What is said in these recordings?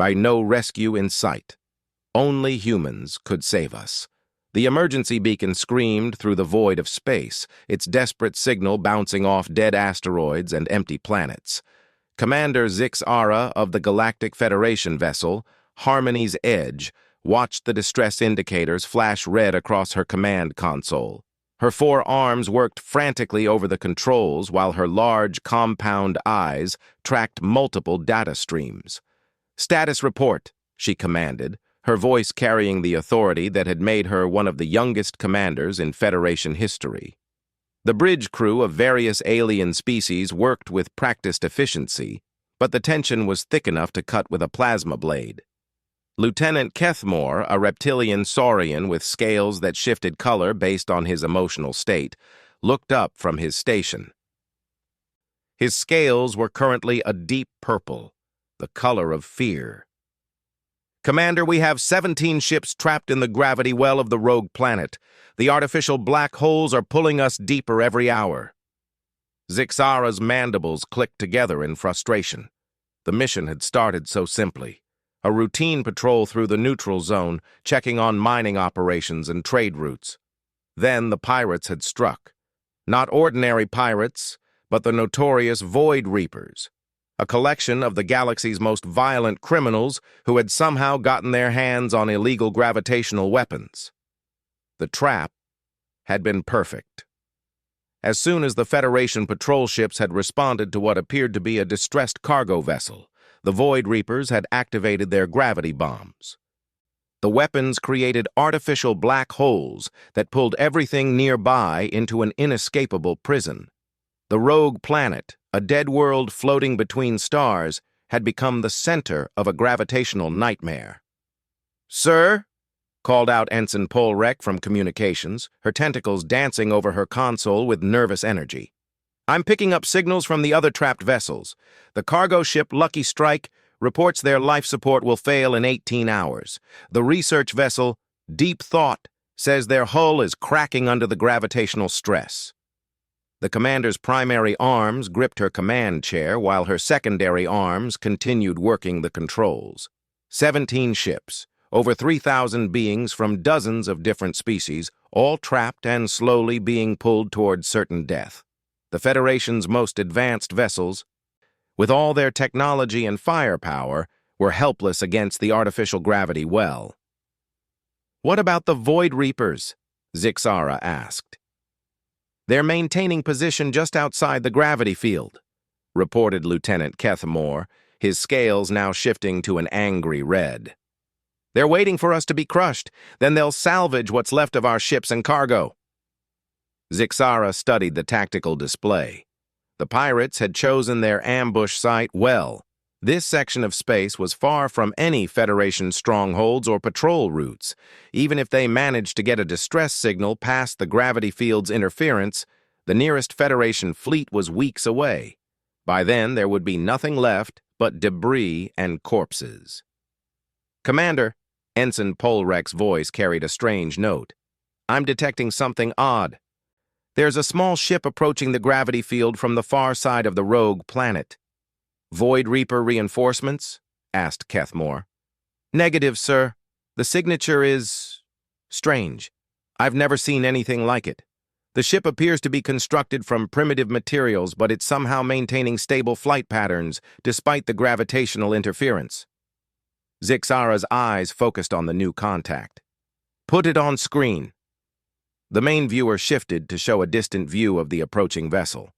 by no rescue in sight. Only humans could save us. The emergency beacon screamed through the void of space, its desperate signal bouncing off dead asteroids and empty planets. Commander Zix-Ara of the Galactic Federation vessel, Harmony's Edge, watched the distress indicators flash red across her command console. Her 4 arms worked frantically over the controls while her large, compound eyes tracked multiple data streams. "Status report," she commanded, her voice carrying the authority that had made her one of the youngest commanders in Federation history. The bridge crew of various alien species worked with practiced efficiency, but the tension was thick enough to cut with a plasma blade. Lieutenant Kethmore, a reptilian saurian with scales that shifted color based on his emotional state, looked up from his station. His scales were currently a deep purple, the color of fear. "Commander, we have 17 ships trapped in the gravity well of the rogue planet. The artificial black holes are pulling us deeper every hour." Zix-Ara's mandibles clicked together in frustration. The mission had started so simply. A routine patrol through the neutral zone, checking on mining operations and trade routes. Then the pirates had struck. Not ordinary pirates, but the notorious Void Reapers, a collection of the galaxy's most violent criminals who had somehow gotten their hands on illegal gravitational weapons. The trap had been perfect. As soon as the Federation patrol ships had responded to what appeared to be a distressed cargo vessel, the Void Reapers had activated their gravity bombs. The weapons created artificial black holes that pulled everything nearby into an inescapable prison. The rogue planet, a dead world floating between stars, had become the center of a gravitational nightmare. "Sir?" called out Ensign Polrek from communications, her tentacles dancing over her console with nervous energy. "I'm picking up signals from the other trapped vessels. The cargo ship Lucky Strike reports their life support will fail in 18 hours. The research vessel Deep Thought says their hull is cracking under the gravitational stress." The commander's primary arms gripped her command chair while her secondary arms continued working the controls. 17 ships, over 3,000 beings from dozens of different species, all trapped and slowly being pulled toward certain death. The Federation's most advanced vessels, with all their technology and firepower, were helpless against the artificial gravity well. "What about the Void Reapers?" Zix-Ara asked. "They're maintaining position just outside the gravity field," reported Lieutenant Kethmore, his scales now shifting to an angry red. "They're waiting for us to be crushed, then they'll salvage what's left of our ships and cargo." Zix-Ara studied the tactical display. The pirates had chosen their ambush site well. This section of space was far from any Federation strongholds or patrol routes. Even if they managed to get a distress signal past the gravity field's interference, the nearest Federation fleet was weeks away. By then, there would be nothing left but debris and corpses. "Commander," Ensign Polrek's voice carried a strange note, "I'm detecting something odd. There's a small ship approaching the gravity field from the far side of the rogue planet." "Void Reaper reinforcements?" asked Kethmore. "Negative, sir. The signature is strange. I've never seen anything like it. The ship appears to be constructed from primitive materials, but it's somehow maintaining stable flight patterns despite the gravitational interference." Zix-Ara's eyes focused on the new contact. "Put it on screen." The main viewer shifted to show a distant view of the approaching vessel.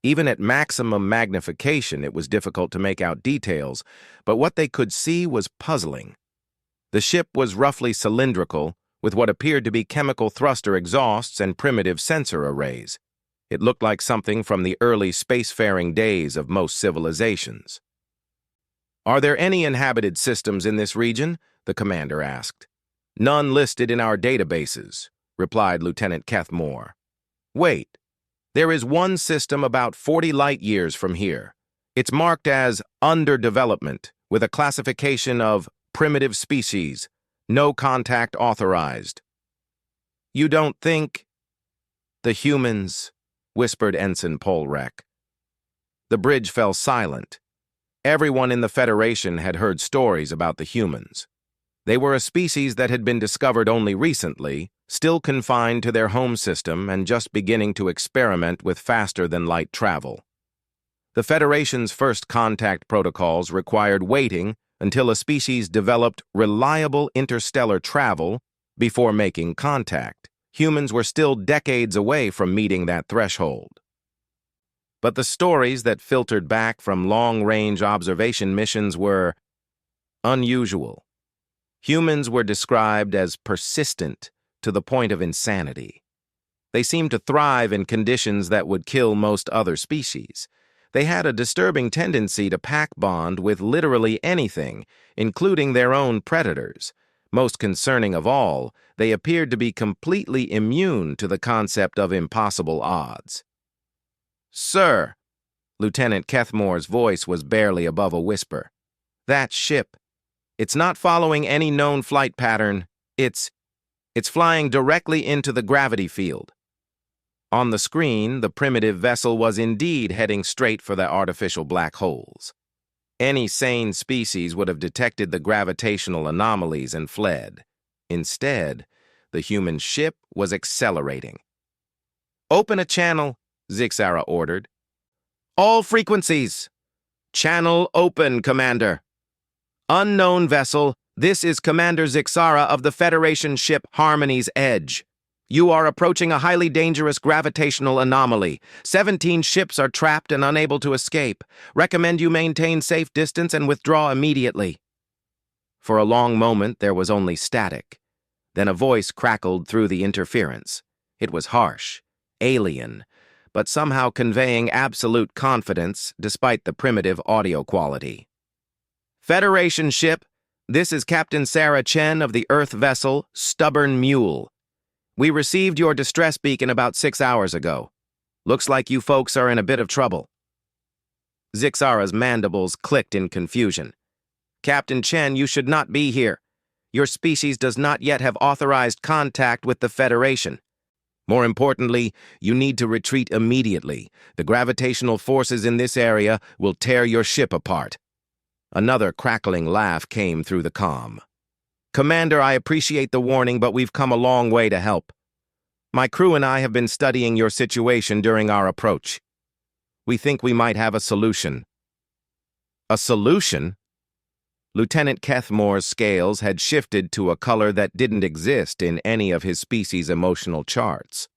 Even at maximum magnification, it was difficult to make out details, but what they could see was puzzling. The ship was roughly cylindrical, with what appeared to be chemical thruster exhausts and primitive sensor arrays. It looked like something from the early spacefaring days of most civilizations. "Are there any inhabited systems in this region?" the commander asked. "None listed in our databases," replied Lieutenant Kethmore. "Wait. There is one system about 40 light-years from here. It's marked as under development, with a classification of primitive species, no contact authorized." "You don't think—" "The humans," whispered Ensign Polrek. The bridge fell silent. Everyone in the Federation had heard stories about the humans. They were a species that had been discovered only recently, still confined to their home system and just beginning to experiment with faster-than-light travel. The Federation's first contact protocols required waiting until a species developed reliable interstellar travel before making contact. Humans were still decades away from meeting that threshold. But the stories that filtered back from long-range observation missions were unusual. Humans were described as persistent to the point of insanity. They seemed to thrive in conditions that would kill most other species. They had a disturbing tendency to pack bond with literally anything, including their own predators. Most concerning of all, they appeared to be completely immune to the concept of impossible odds. "Sir," Lieutenant Kethmore's voice was barely above a whisper. "That ship, it's not following any known flight pattern. It's flying directly into the gravity field." On the screen, the primitive vessel was indeed heading straight for the artificial black holes. Any sane species would have detected the gravitational anomalies and fled. Instead, the human ship was accelerating. "Open a channel," Zixara ordered. "All frequencies." "Channel open, Commander." "Unknown vessel, this is Commander Zixara of the Federation ship Harmony's Edge. You are approaching a highly dangerous gravitational anomaly. 17 ships are trapped and unable to escape. Recommend you maintain safe distance and withdraw immediately." For a long moment, there was only static. Then a voice crackled through the interference. It was harsh, alien, but somehow conveying absolute confidence despite the primitive audio quality. "Federation ship, this is Captain Sarah Chen of the Earth vessel Stubborn Mule. We received your distress beacon about 6 hours ago. Looks like you folks are in a bit of trouble." Zixara's mandibles clicked in confusion. "Captain Chen, you should not be here. Your species does not yet have authorized contact with the Federation. More importantly, you need to retreat immediately. The gravitational forces in this area will tear your ship apart." Another crackling laugh came through the comm. "Commander, I appreciate the warning, but we've come a long way to help. My crew and I have been studying your situation during our approach. We think we might have a solution." "A solution?" Lieutenant Kethmore's scales had shifted to a color that didn't exist in any of his species' emotional charts.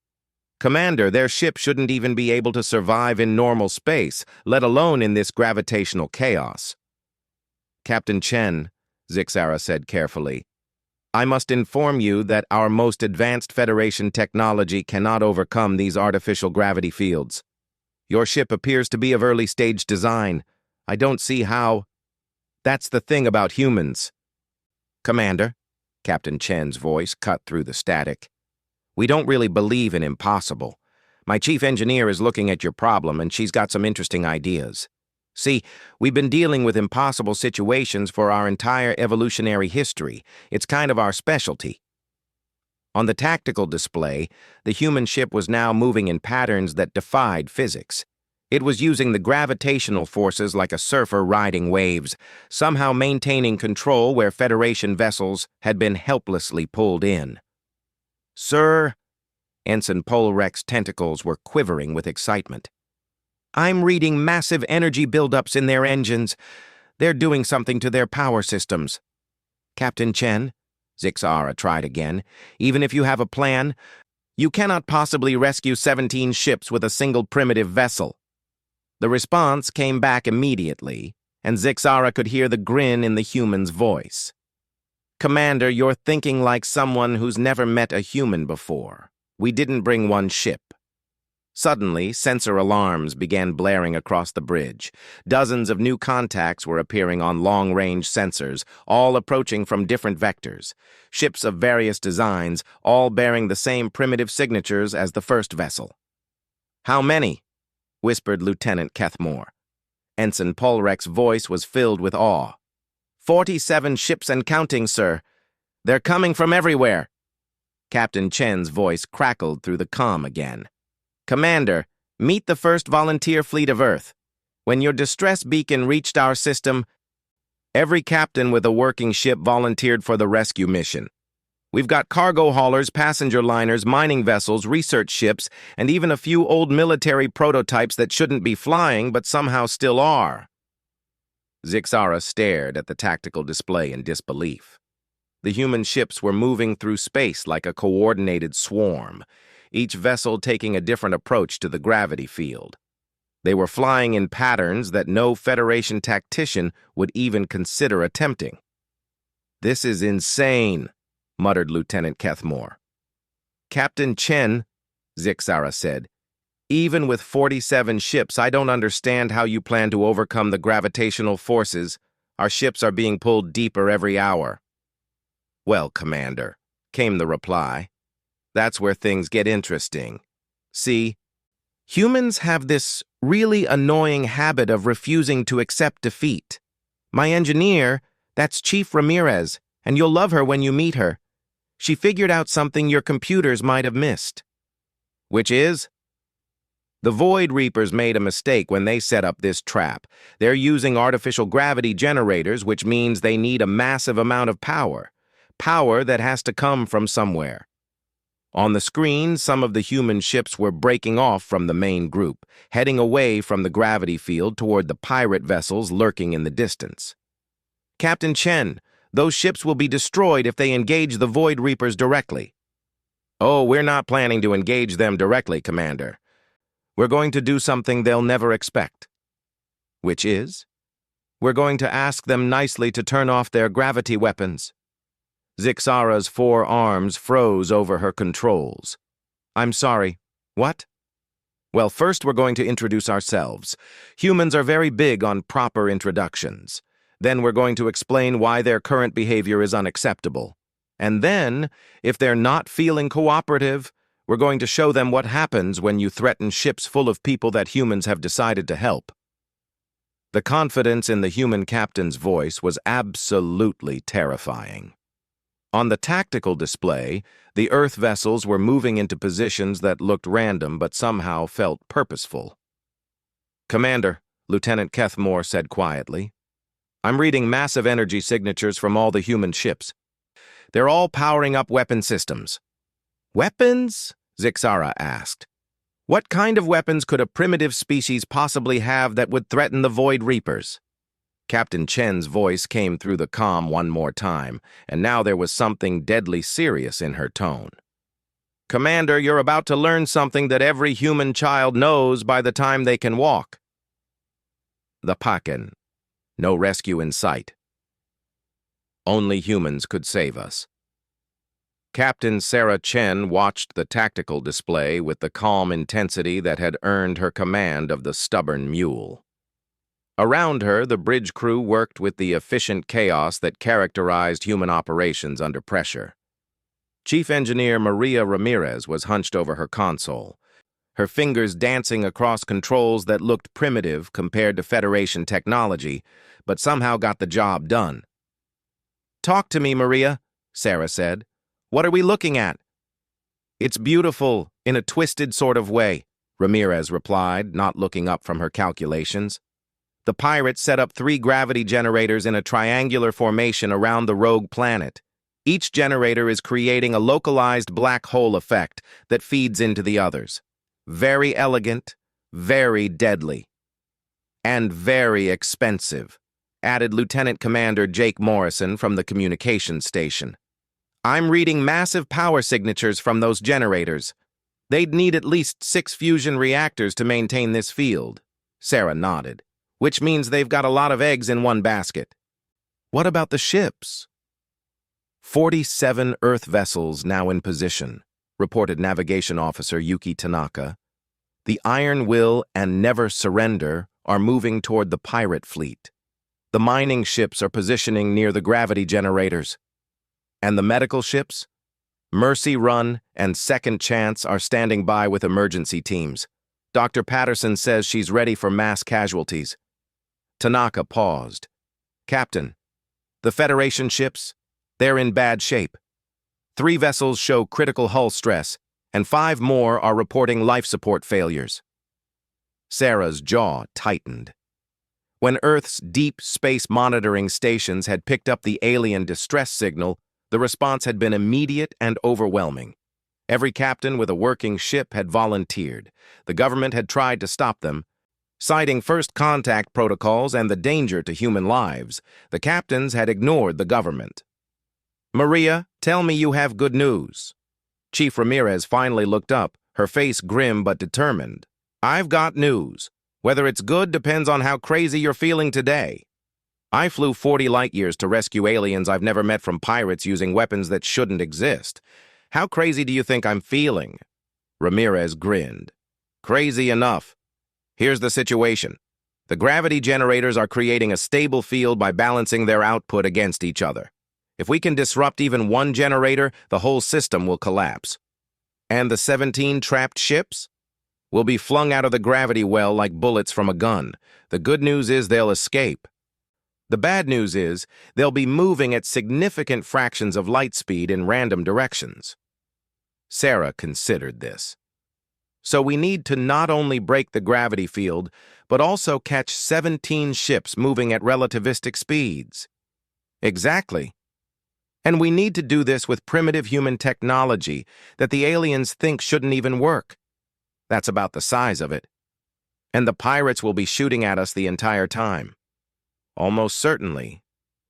"Commander, their ship shouldn't even be able to survive in normal space, let alone in this gravitational chaos." "Captain Chen," Zixara said carefully, "I must inform you that our most advanced Federation technology cannot overcome these artificial gravity fields. Your ship appears to be of early-stage design. I don't see how—" "That's the thing about humans." "Commander," Captain Chen's voice cut through the static, "we don't really believe in impossible. My chief engineer is looking at your problem, and she's got some interesting ideas. See, we've been dealing with impossible situations for our entire evolutionary history. It's kind of our specialty." On the tactical display, the human ship was now moving in patterns that defied physics. It was using the gravitational forces like a surfer riding waves, somehow maintaining control where Federation vessels had been helplessly pulled in. "Sir," Ensign Polrek's tentacles were quivering with excitement. "I'm reading massive energy buildups in their engines. They're doing something to their power systems." "Captain Chen," Zixara tried again, "even if you have a plan, you cannot possibly rescue 17 ships with a single primitive vessel." The response came back immediately, and Zixara could hear the grin in the human's voice. "Commander, you're thinking like someone who's never met a human before. We didn't bring one ship." Suddenly, sensor alarms began blaring across the bridge. Dozens of new contacts were appearing on long-range sensors, all approaching from different vectors. Ships of various designs, all bearing the same primitive signatures as the first vessel. "How many?" whispered Lieutenant Kethmore. Ensign Polrek's voice was filled with awe. 47 ships and counting, sir. They're coming from everywhere." Captain Chen's voice crackled through the comm again. "Commander, meet the first volunteer fleet of Earth. When your distress beacon reached our system, every captain with a working ship volunteered for the rescue mission. We've got cargo haulers, passenger liners, mining vessels, research ships, and even a few old military prototypes that shouldn't be flying but somehow still are. Zixara stared at the tactical display in disbelief. The human ships were moving through space like a coordinated swarm, each vessel taking a different approach to the gravity field. They were flying in patterns that no Federation tactician would even consider attempting. "This is insane," muttered Lieutenant Kethmore. "Captain Chen," Zixara said, "even with 47 ships, I don't understand how you plan to overcome the gravitational forces. Our ships are being pulled deeper every hour." "Well, Commander," came the reply, "that's where things get interesting. See, humans have this really annoying habit of refusing to accept defeat. My engineer, that's Chief Ramirez, and you'll love her when you meet her. She figured out something your computers might have missed." "Which is?" "The Void Reapers made a mistake when they set up this trap. They're using artificial gravity generators, which means they need a massive amount of power. Power that has to come from somewhere." On the screen, some of the human ships were breaking off from the main group, heading away from the gravity field toward the pirate vessels lurking in the distance. "Captain Chen, those ships will be destroyed if they engage the Void Reapers directly." "Oh, we're not planning to engage them directly, Commander. We're going to do something they'll never expect." "Which is?" "We're going to ask them nicely to turn off their gravity weapons." Zixara's 4 arms froze over her controls. "I'm sorry. What?" "Well, first we're going to introduce ourselves. Humans are very big on proper introductions. Then we're going to explain why their current behavior is unacceptable. And then, if they're not feeling cooperative, we're going to show them what happens when you threaten ships full of people that humans have decided to help." The confidence in the human captain's voice was absolutely terrifying. On the tactical display, the Earth vessels were moving into positions that looked random but somehow felt purposeful. "Commander," Lieutenant Kethmore said quietly, "I'm reading massive energy signatures from all the human ships. They're all powering up weapon systems." "Weapons?" Zixara asked. "What kind of weapons could a primitive species possibly have that would threaten the Void Reapers?" Captain Chen's voice came through the comm one more time, and now there was something deadly serious in her tone. "Commander, you're about to learn something that every human child knows by the time they can walk. The Paken. No rescue in sight. Only humans could save us." Captain Sarah Chen watched the tactical display with the calm intensity that had earned her command of the stubborn mule. Around her, the bridge crew worked with the efficient chaos that characterized human operations under pressure. Chief Engineer Maria Ramirez was hunched over her console, her fingers dancing across controls that looked primitive compared to Federation technology, but somehow got the job done. "Talk to me, Maria," Sarah said. "What are we looking at?" "It's beautiful, in a twisted sort of way," Ramirez replied, not looking up from her calculations. "The pirates set up 3 gravity generators in a triangular formation around the rogue planet. Each generator is creating a localized black hole effect that feeds into the others. Very elegant, very deadly. And very expensive," added Lieutenant Commander Jake Morrison from the communications station. "I'm reading massive power signatures from those generators. They'd need at least 6 fusion reactors to maintain this field." Sarah nodded. "Which means they've got a lot of eggs in one basket." "What about the ships?" 47 Earth vessels now in position, reported Navigation Officer Yuki Tanaka. The Iron Will and Never Surrender are moving toward the pirate fleet. The mining ships are positioning near the gravity generators. And the medical ships? Mercy Run and Second Chance are standing by with emergency teams. Dr. Patterson says she's ready for mass casualties. Tanaka paused. "Captain, the Federation ships, they're in bad shape. 3 vessels show critical hull stress, and 5 more are reporting life support failures." Sarah's jaw tightened. When Earth's deep space monitoring stations had picked up the alien distress signal, the response had been immediate and overwhelming. Every captain with a working ship had volunteered. The government had tried to stop them. Citing first contact protocols and the danger to human lives, the captains had ignored the government. "Maria, tell me you have good news." Chief Ramirez finally looked up, her face grim but determined. "I've got news. Whether it's good depends on how crazy you're feeling today. I flew 40 light years to rescue aliens I've never met from pirates using weapons that shouldn't exist. How crazy do you think I'm feeling?" Ramirez grinned. "Crazy enough. Here's the situation. The gravity generators are creating a stable field by balancing their output against each other. If we can disrupt even one generator, the whole system will collapse. And the 17 trapped ships will be flung out of the gravity well like bullets from a gun. The good news is they'll escape. The bad news is they'll be moving at significant fractions of light speed in random directions." Sarah considered this. "So we need to not only break the gravity field, but also catch 17 ships moving at relativistic speeds." "Exactly. And we need to do this with primitive human technology that the aliens think shouldn't even work. That's about the size of it. And the pirates will be shooting at us the entire time." "Almost certainly."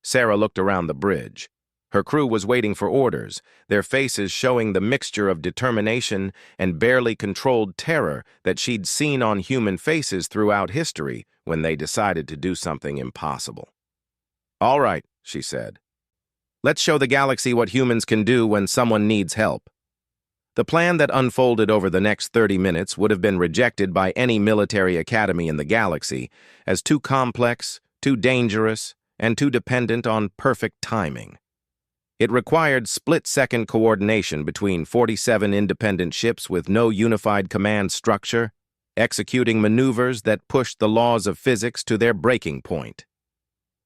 Sarah looked around the bridge. Her crew was waiting for orders, their faces showing the mixture of determination and barely controlled terror that she'd seen on human faces throughout history when they decided to do something impossible. "All right," she said. "Let's show the galaxy what humans can do when someone needs help." The plan that unfolded over the next 30 minutes would have been rejected by any military academy in the galaxy as too complex, too dangerous, and too dependent on perfect timing. It required split-second coordination between 47 independent ships with no unified command structure, executing maneuvers that pushed the laws of physics to their breaking point.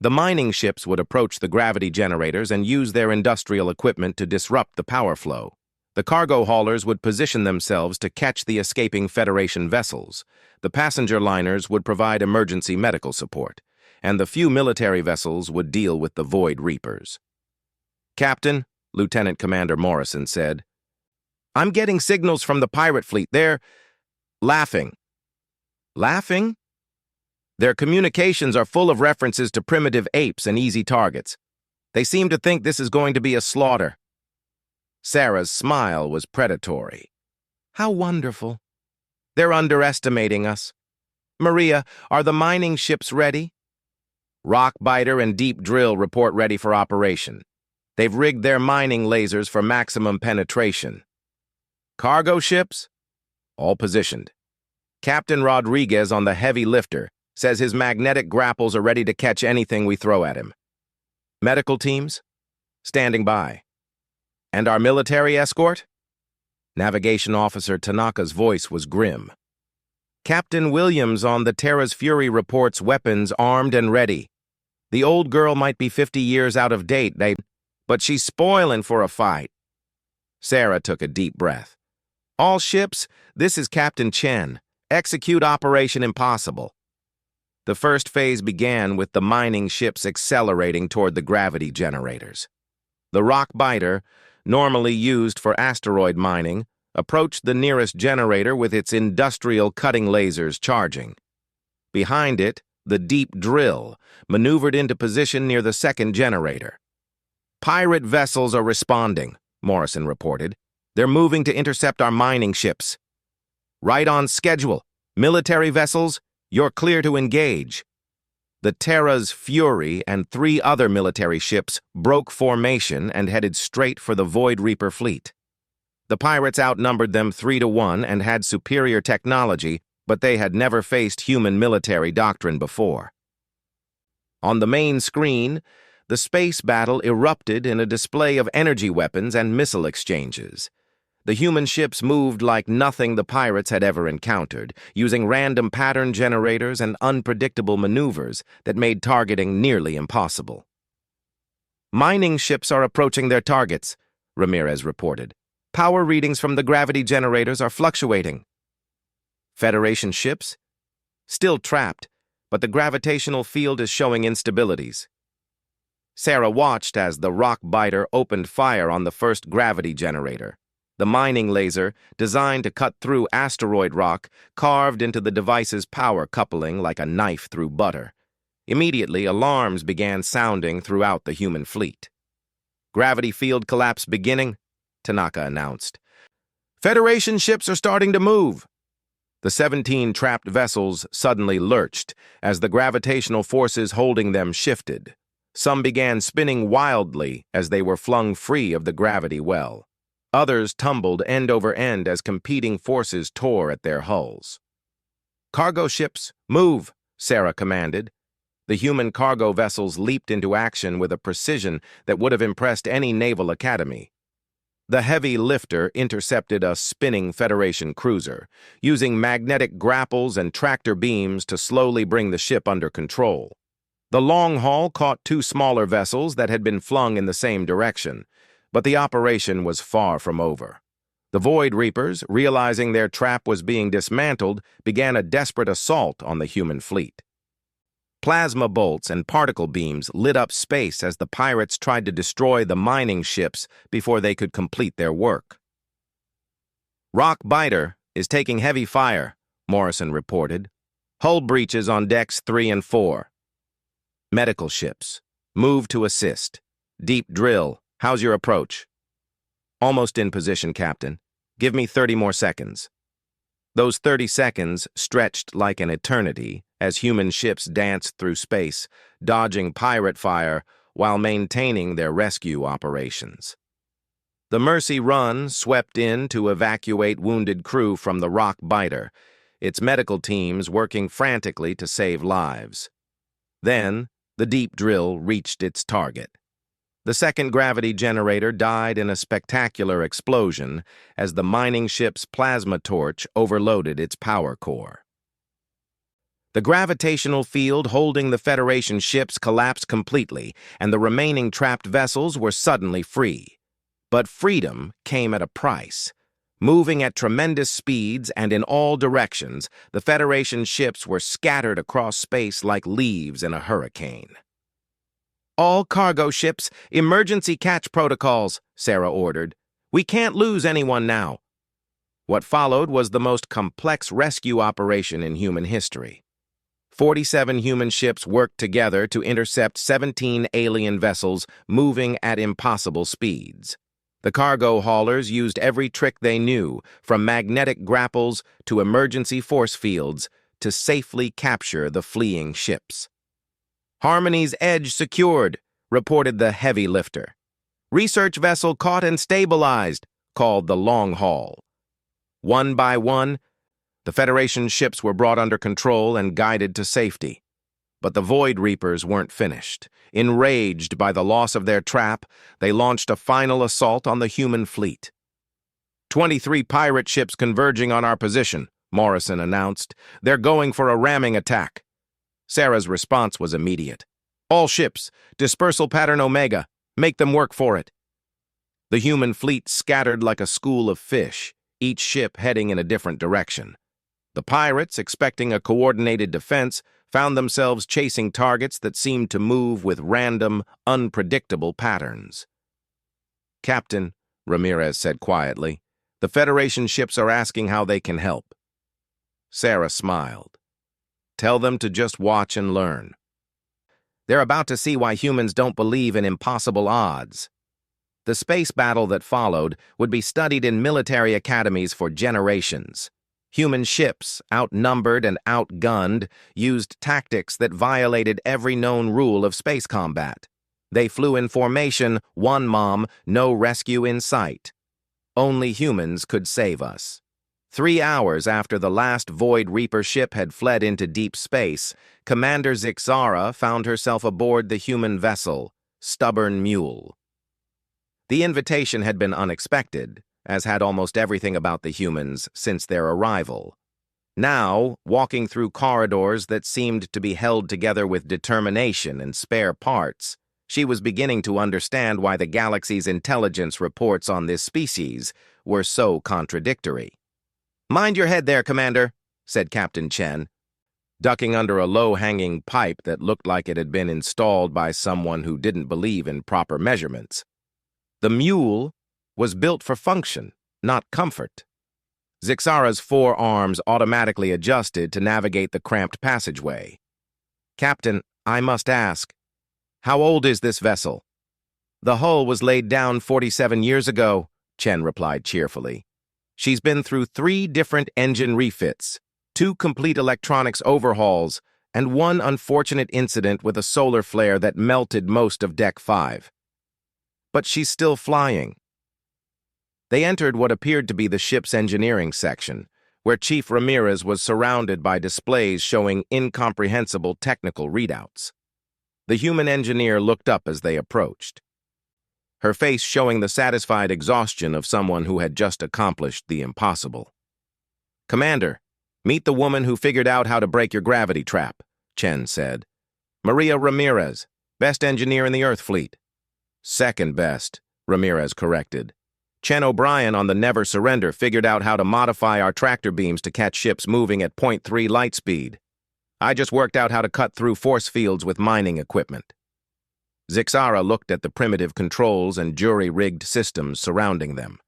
The mining ships would approach the gravity generators and use their industrial equipment to disrupt the power flow. The cargo haulers would position themselves to catch the escaping Federation vessels. The passenger liners would provide emergency medical support, and the few military vessels would deal with the Void Reapers. "Captain," Lieutenant Commander Morrison said, "I'm getting signals from the pirate fleet. They're laughing." "Laughing?" "Their communications are full of references to primitive apes and easy targets. They seem to think this is going to be a slaughter." Sarah's smile was predatory. "How wonderful. They're underestimating us. Maria, are the mining ships ready?" "Rockbiter and Deep Drill report ready for operation. They've rigged their mining lasers for maximum penetration." "Cargo ships?" "All positioned. Captain Rodriguez on the heavy lifter says his magnetic grapples are ready to catch anything we throw at him." "Medical teams?" "Standing by." "And our military escort?" Navigation Officer Tanaka's voice was grim. "Captain Williams on the Terra's Fury reports weapons armed and ready. The old girl might be 50 years out of date, but she's spoiling for a fight." Sarah took a deep breath. "All ships, this is Captain Chen. Execute Operation Impossible." The first phase began with the mining ships accelerating toward the gravity generators. The Rockbiter, normally used for asteroid mining, approached the nearest generator with its industrial cutting lasers charging. Behind it, the Deep Drill maneuvered into position near the second generator. "Pirate vessels are responding," Morrison reported. "They're moving to intercept our mining ships." "Right on schedule. Military vessels, you're clear to engage." The Terra's Fury and 3 other military ships broke formation and headed straight for the Void Reaper fleet. The pirates outnumbered them 3-1 and had superior technology, but they had never faced human military doctrine before. On the main screen, the space battle erupted in a display of energy weapons and missile exchanges. The human ships moved like nothing the pirates had ever encountered, using random pattern generators and unpredictable maneuvers that made targeting nearly impossible. "Mining ships are approaching their targets," Ramirez reported. "Power readings from the gravity generators are fluctuating." "Federation ships?" "Still trapped, but the gravitational field is showing instabilities. Sarah watched as the rock biter opened fire on the first gravity generator. The mining laser, designed to cut through asteroid rock, carved into the device's power coupling like a knife through butter. Immediately, alarms began sounding throughout the human fleet. "Gravity field collapse beginning," Tanaka announced. "Federation ships are starting to move." The 17 trapped vessels suddenly lurched as the gravitational forces holding them shifted. Some began spinning wildly as they were flung free of the gravity well. Others tumbled end over end as competing forces tore at their hulls. "Cargo ships, move," Sarah commanded. The human cargo vessels leaped into action with a precision that would have impressed any naval academy. The heavy lifter intercepted a spinning Federation cruiser, using magnetic grapples and tractor beams to slowly bring the ship under control. The long haul caught 2 smaller vessels that had been flung in the same direction, but the operation was far from over. The Void Reapers, realizing their trap was being dismantled, began a desperate assault on the human fleet. Plasma bolts and particle beams lit up space as the pirates tried to destroy the mining ships before they could complete their work. "Rock Biter is taking heavy fire," Morrison reported. "Hull breaches on decks 3 and 4. Medical ships. Move to assist. Deep drill. How's your approach?" "Almost in position, Captain. Give me 30 more seconds." Those 30 seconds stretched like an eternity as human ships danced through space, dodging pirate fire while maintaining their rescue operations. The Mercy Run swept in to evacuate wounded crew from the Rock Biter, its medical teams working frantically to save lives. Then, the deep drill reached its target. The second gravity generator died in a spectacular explosion as the mining ship's plasma torch overloaded its power core. The gravitational field holding the Federation ships collapsed completely, and the remaining trapped vessels were suddenly free. But freedom came at a price. Moving at tremendous speeds and in all directions, the Federation ships were scattered across space like leaves in a hurricane. "All cargo ships, emergency catch protocols," Sarah ordered. "We can't lose anyone now." What followed was the most complex rescue operation in human history. 47 human ships worked together to intercept 17 alien vessels moving at impossible speeds. The cargo haulers used every trick they knew, from magnetic grapples to emergency force fields, to safely capture the fleeing ships. "Harmony's edge secured," reported the heavy lifter. "Research vessel caught and stabilized," called the long haul. One by one, the Federation ships were brought under control and guided to safety. But the Void Reapers weren't finished. Enraged by the loss of their trap, they launched a final assault on the human fleet. 23 pirate ships converging on our position," Morrison announced. "They're going for a ramming attack." Sarah's response was immediate. "All ships, dispersal pattern Omega. Make them work for it." The human fleet scattered like a school of fish, each ship heading in a different direction. The pirates, expecting a coordinated defense, found themselves chasing targets that seemed to move with random, unpredictable patterns. "Captain," Ramirez said quietly, "the Federation ships are asking how they can help." Sarah smiled. "Tell them to just watch and learn. They're about to see why humans don't believe in impossible odds." The space battle that followed would be studied in military academies for generations. Human ships, outnumbered and outgunned, used tactics that violated every known rule of space combat. They flew in formation, one mom, no rescue in sight. Only humans could save us. 3 hours after the last Void Reaper ship had fled into deep space, Commander Zixara found herself aboard the human vessel, Stubborn Mule. The invitation had been unexpected, as had almost everything about the humans since their arrival. Now, walking through corridors that seemed to be held together with determination and spare parts, she was beginning to understand why the galaxy's intelligence reports on this species were so contradictory. "Mind your head there, Commander," said Captain Chen. ducking under a low-hanging pipe that looked like it had been installed by someone who didn't believe in proper measurements. The mule was built for function, not comfort. Zixara's four arms automatically adjusted to navigate the cramped passageway. "Captain, I must ask, how old is this vessel?" "The hull was laid down 47 years ago," Chen replied cheerfully. "She's been through 3 different engine refits, 2 complete electronics overhauls, and 1 unfortunate incident with a solar flare that melted most of Deck 5. But she's still flying." They entered what appeared to be the ship's engineering section, where Chief Ramirez was surrounded by displays showing incomprehensible technical readouts. The human engineer looked up as they approached, her face showing the satisfied exhaustion of someone who had just accomplished the impossible. "Commander, meet the woman who figured out how to break your gravity trap," Chen said. "Maria Ramirez, best engineer in the Earth fleet." "Second best," Ramirez corrected. "Chen O'Brien on the Never Surrender figured out how to modify our tractor beams to catch ships moving at 0.3 light speed. I just worked out how to cut through force fields with mining equipment." Zixara looked at the primitive controls and jury-rigged systems surrounding them.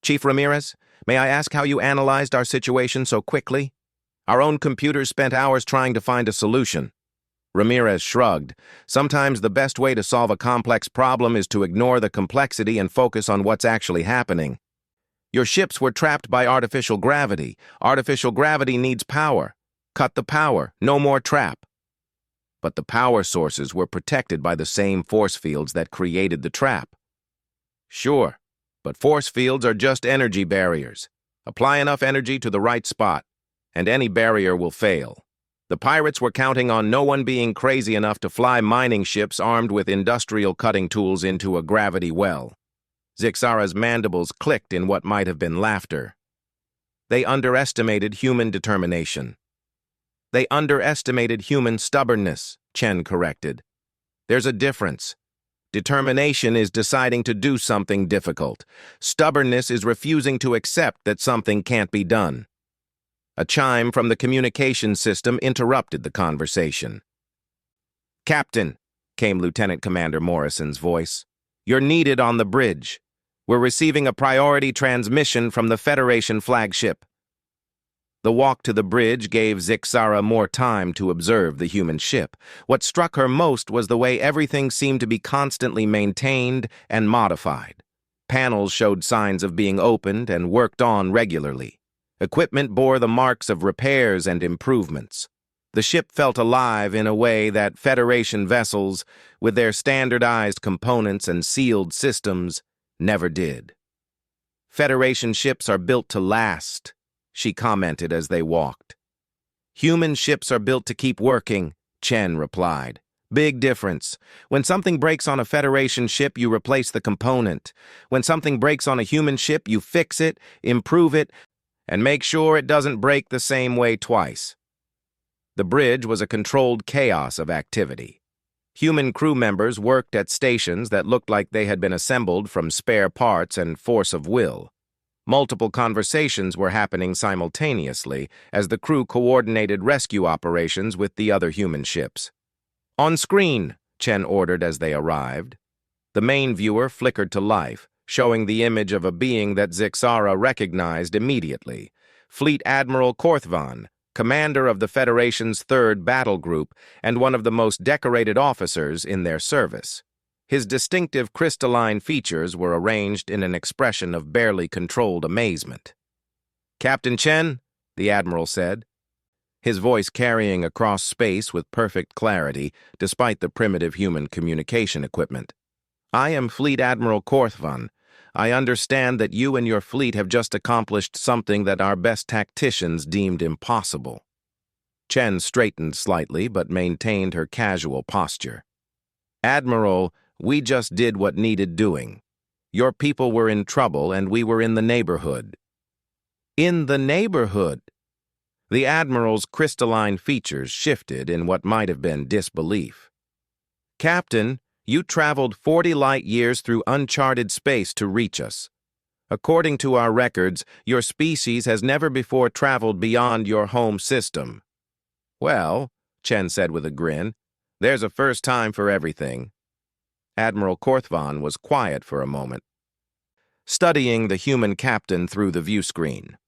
"Chief Ramirez, may I ask how you analyzed our situation so quickly? Our own computers spent hours trying to find a solution." Ramirez shrugged. "Sometimes the best way to solve a complex problem is to ignore the complexity and focus on what's actually happening. Your ships were trapped by artificial gravity. Artificial gravity needs power. Cut the power, no more trap." "But the power sources were protected by the same force fields that created the trap." "Sure, but force fields are just energy barriers. Apply enough energy to the right spot, and any barrier will fail. The pirates were counting on no one being crazy enough to fly mining ships armed with industrial cutting tools into a gravity well." Zixara's mandibles clicked in what might have been laughter. "They underestimated human determination." "They underestimated human stubbornness," Chen corrected. "There's a difference. Determination is deciding to do something difficult. Stubbornness is refusing to accept that something can't be done." A chime from the communication system interrupted the conversation. "Captain," came Lieutenant Commander Morrison's voice, "you're needed on the bridge. We're receiving a priority transmission from the Federation flagship." The walk to the bridge gave Zixara more time to observe the human ship. What struck her most was the way everything seemed to be constantly maintained and modified. Panels showed signs of being opened and worked on regularly. Equipment bore the marks of repairs and improvements. The ship felt alive in a way that Federation vessels, with their standardized components and sealed systems, never did. "Federation ships are built to last," she commented as they walked. "Human ships are built to keep working," Chen replied. "Big difference. When something breaks on a Federation ship, you replace the component. When something breaks on a human ship, you fix it, improve it, and make sure it doesn't break the same way twice." The bridge was a controlled chaos of activity. Human crew members worked at stations that looked like they had been assembled from spare parts and force of will. Multiple conversations were happening simultaneously as the crew coordinated rescue operations with the other human ships. "On screen," Chen ordered as they arrived. The main viewer flickered to life, showing the image of a being that Zixara recognized immediately. Fleet Admiral Korthvan, commander of the Federation's 3rd Battle Group and one of the most decorated officers in their service. His distinctive crystalline features were arranged in an expression of barely controlled amazement. "Captain Chen," the Admiral said, his voice carrying across space with perfect clarity despite the primitive human communication equipment. "I am Fleet Admiral Korthvan. I understand that you and your fleet have just accomplished something that our best tacticians deemed impossible." Chen straightened slightly but maintained her casual posture. "Admiral, we just did what needed doing. Your people were in trouble and we were in the neighborhood." "In the neighborhood?" The Admiral's crystalline features shifted in what might have been disbelief. "Captain, you traveled 40 light years through uncharted space to reach us. According to our records, your species has never before traveled beyond your home system." Well, Chen said with a grin, there's a first time for everything. Admiral Korthvan was quiet for a moment, studying the human captain through the view screen.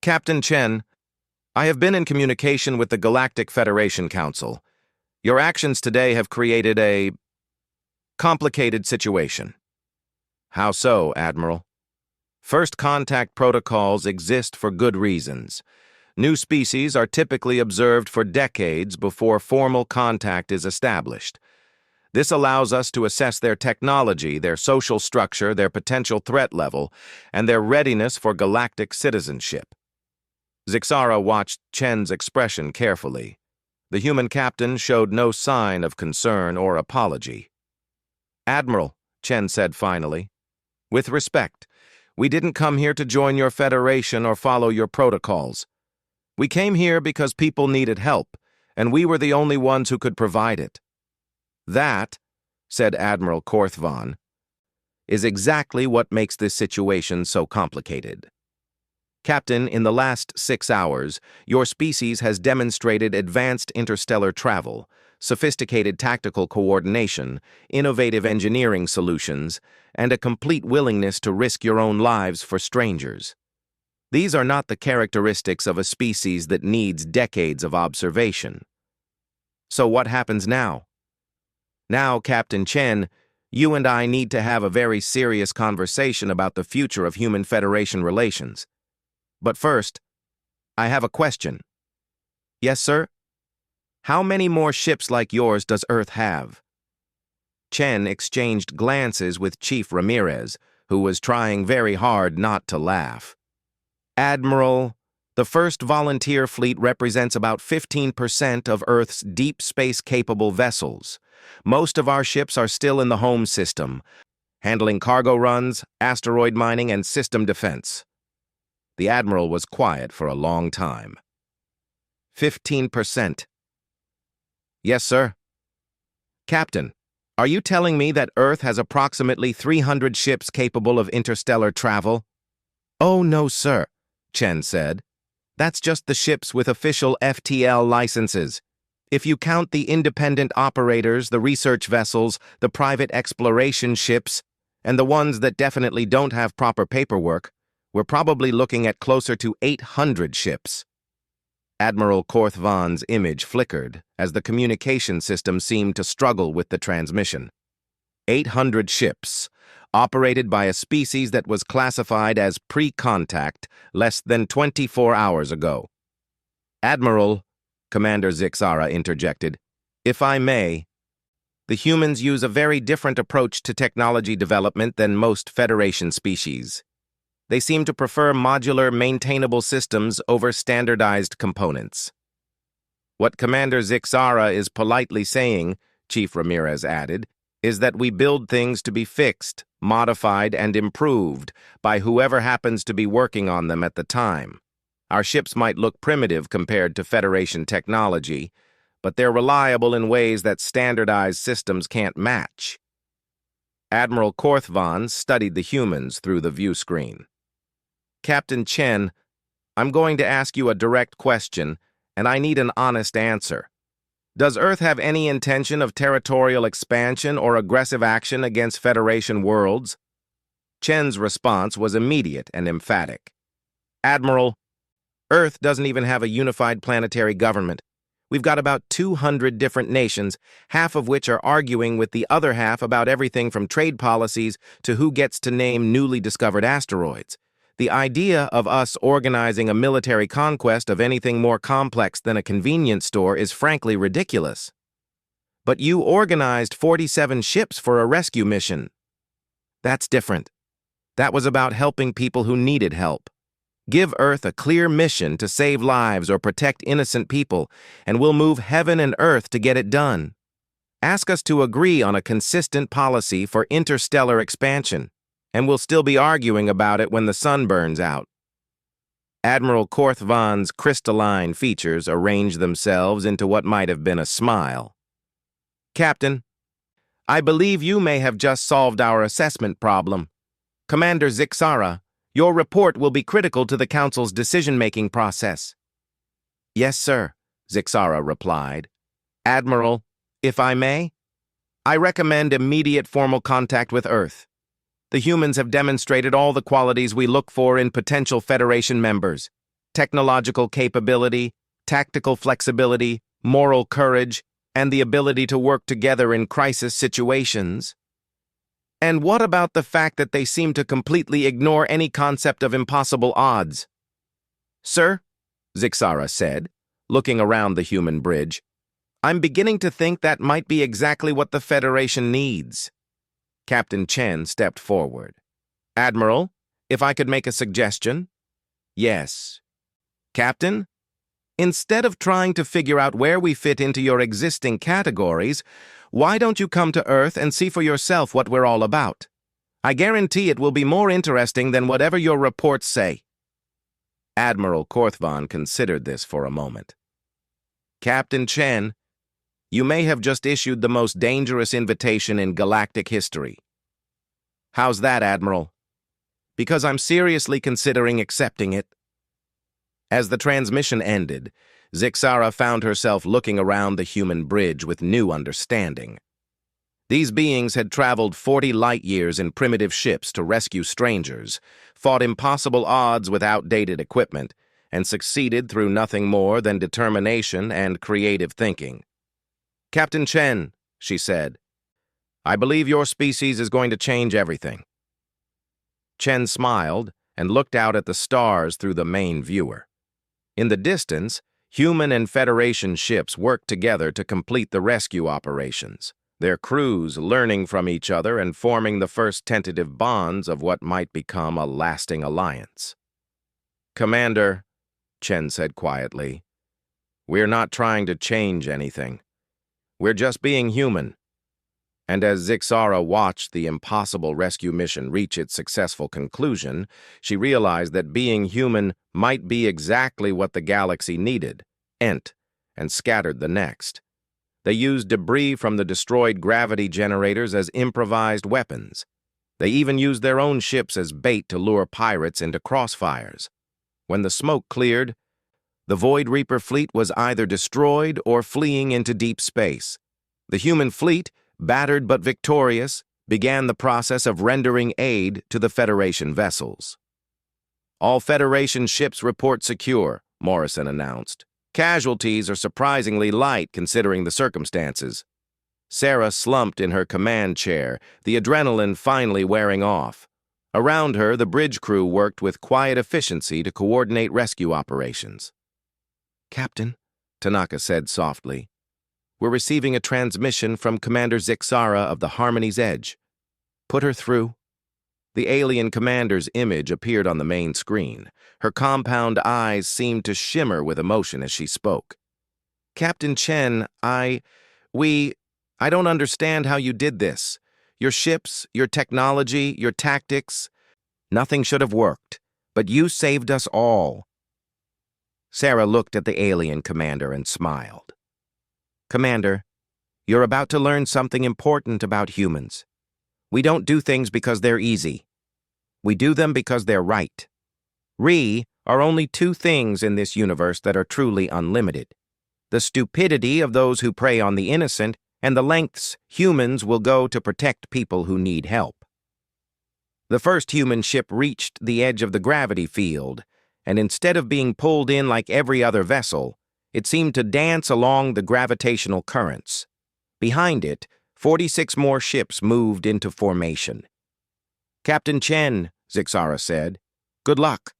Captain Chen, I have been in communication with the Galactic Federation Council. Your actions today have created a complicated situation. How so, Admiral? First contact protocols exist for good reasons. New species are typically observed for decades before formal contact is established. This allows us to assess their technology, their social structure, their potential threat level, and their readiness for galactic citizenship. Zixara watched Chen's expression carefully. The human captain showed no sign of concern or apology. Admiral, Chen said finally, with respect, we didn't come here to join your federation or follow your protocols. We came here because people needed help, and we were the only ones who could provide it. That, said Admiral Korthvan, is exactly what makes this situation so complicated. Captain, in the last 6 hours, your species has demonstrated advanced interstellar travel, sophisticated tactical coordination, innovative engineering solutions, and a complete willingness to risk your own lives for strangers. These are not the characteristics of a species that needs decades of observation. So what happens now? Now, Captain Chen, you and I need to have a very serious conversation about the future of Human Federation relations. But first, I have a question. Yes, sir? How many more ships like yours does Earth have? Chen exchanged glances with Chief Ramirez, who was trying very hard not to laugh. Admiral, the first volunteer fleet represents about 15% of Earth's deep space-capable vessels. Most of our ships are still in the home system, handling cargo runs, asteroid mining, and system defense. The Admiral was quiet for a long time. 15%. Yes, sir. Captain, are you telling me that Earth has approximately 300 ships capable of interstellar travel? Oh, no, sir, Chen said. That's just the ships with official FTL licenses. If you count the independent operators, the research vessels, the private exploration ships, and the ones that definitely don't have proper paperwork, we're probably looking at closer to 800 ships. Admiral Korthvan's image flickered as the communication system seemed to struggle with the transmission. 800 ships, operated by a species that was classified as pre-contact less than 24 hours ago. Admiral, Commander Zixara interjected, if I may, the humans use a very different approach to technology development than most Federation species. They seem to prefer modular, maintainable systems over standardized components. What Commander Zixara is politely saying, Chief Ramirez added, is that we build things to be fixed, modified, and improved by whoever happens to be working on them at the time. Our ships might look primitive compared to Federation technology, but they're reliable in ways that standardized systems can't match. Admiral Korthvan studied the humans through the view screen. Captain Chen, I'm going to ask you a direct question, and I need an honest answer. Does Earth have any intention of territorial expansion or aggressive action against Federation worlds? Chen's response was immediate and emphatic. Admiral, Earth doesn't even have a unified planetary government. We've got about 200 different nations, half of which are arguing with the other half about everything from trade policies to who gets to name newly discovered asteroids. The idea of us organizing a military conquest of anything more complex than a convenience store is frankly ridiculous. But you organized 47 ships for a rescue mission. That's different. That was about helping people who needed help. Give Earth a clear mission to save lives or protect innocent people, and we'll move heaven and earth to get it done. Ask us to agree on a consistent policy for interstellar expansion, and we'll still be arguing about it when the sun burns out. Admiral Korthvan's crystalline features arranged themselves into what might have been a smile. Captain, I believe you may have just solved our assessment problem. Commander Zixara, your report will be critical to the Council's decision-making process. Yes, sir, Zixara replied. Admiral, if I may, I recommend immediate formal contact with Earth. The humans have demonstrated all the qualities we look for in potential Federation members: technological capability, tactical flexibility, moral courage, and the ability to work together in crisis situations. And what about the fact that they seem to completely ignore any concept of impossible odds? Sir, Zixara said, looking around the human bridge, I'm beginning to think that might be exactly what the Federation needs. Captain Chen stepped forward. Admiral, if I could make a suggestion? Yes. Captain, instead of trying to figure out where we fit into your existing categories, why don't you come to Earth and see for yourself what we're all about? I guarantee it will be more interesting than whatever your reports say. Admiral Korthvan considered this for a moment. Captain Chen, you may have just issued the most dangerous invitation in galactic history. How's that, Admiral? Because I'm seriously considering accepting it. As the transmission ended, Zixara found herself looking around the human bridge with new understanding. These beings had traveled 40 light-years in primitive ships to rescue strangers, fought impossible odds with outdated equipment, and succeeded through nothing more than determination and creative thinking. Captain Chen, she said, I believe your species is going to change everything. Chen smiled and looked out at the stars through the main viewer. In the distance, human and Federation ships worked together to complete the rescue operations, their crews learning from each other and forming the first tentative bonds of what might become a lasting alliance. Commander, Chen said quietly, we're not trying to change anything. We're just being human. And as Zixara watched the impossible rescue mission reach its successful conclusion, she realized that being human might be exactly what the galaxy needed, and scattered the next. They used debris from the destroyed gravity generators as improvised weapons. They even used their own ships as bait to lure pirates into crossfires. When the smoke cleared, the Void Reaper fleet was either destroyed or fleeing into deep space. The human fleet, battered but victorious, began the process of rendering aid to the Federation vessels. All Federation ships report secure, Morrison announced. Casualties are surprisingly light considering the circumstances. Sarah slumped in her command chair, the adrenaline finally wearing off. Around her, the bridge crew worked with quiet efficiency to coordinate rescue operations. Captain, Tanaka said softly, we're receiving a transmission from Commander Zixara of the Harmony's Edge. Put her through. The alien commander's image appeared on the main screen. Her compound eyes seemed to shimmer with emotion as she spoke. Captain Chen, I don't understand how you did this. Your ships, your technology, your tactics, nothing should have worked, but you saved us all. Sarah looked at the alien commander and smiled. Commander, you're about to learn something important about humans. We don't do things because they're easy. We do them because they're right. Are only two things in this universe that are truly unlimited: the stupidity of those who prey on the innocent and the lengths humans will go to protect people who need help. The first human ship reached the edge of the gravity field, and instead of being pulled in like every other vessel, it seemed to dance along the gravitational currents. Behind it, 46 more ships moved into formation. Captain Chen, Zixara said, good luck.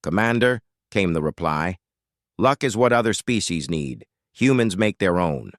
Commander, came the reply, luck is what other species need. Humans make their own.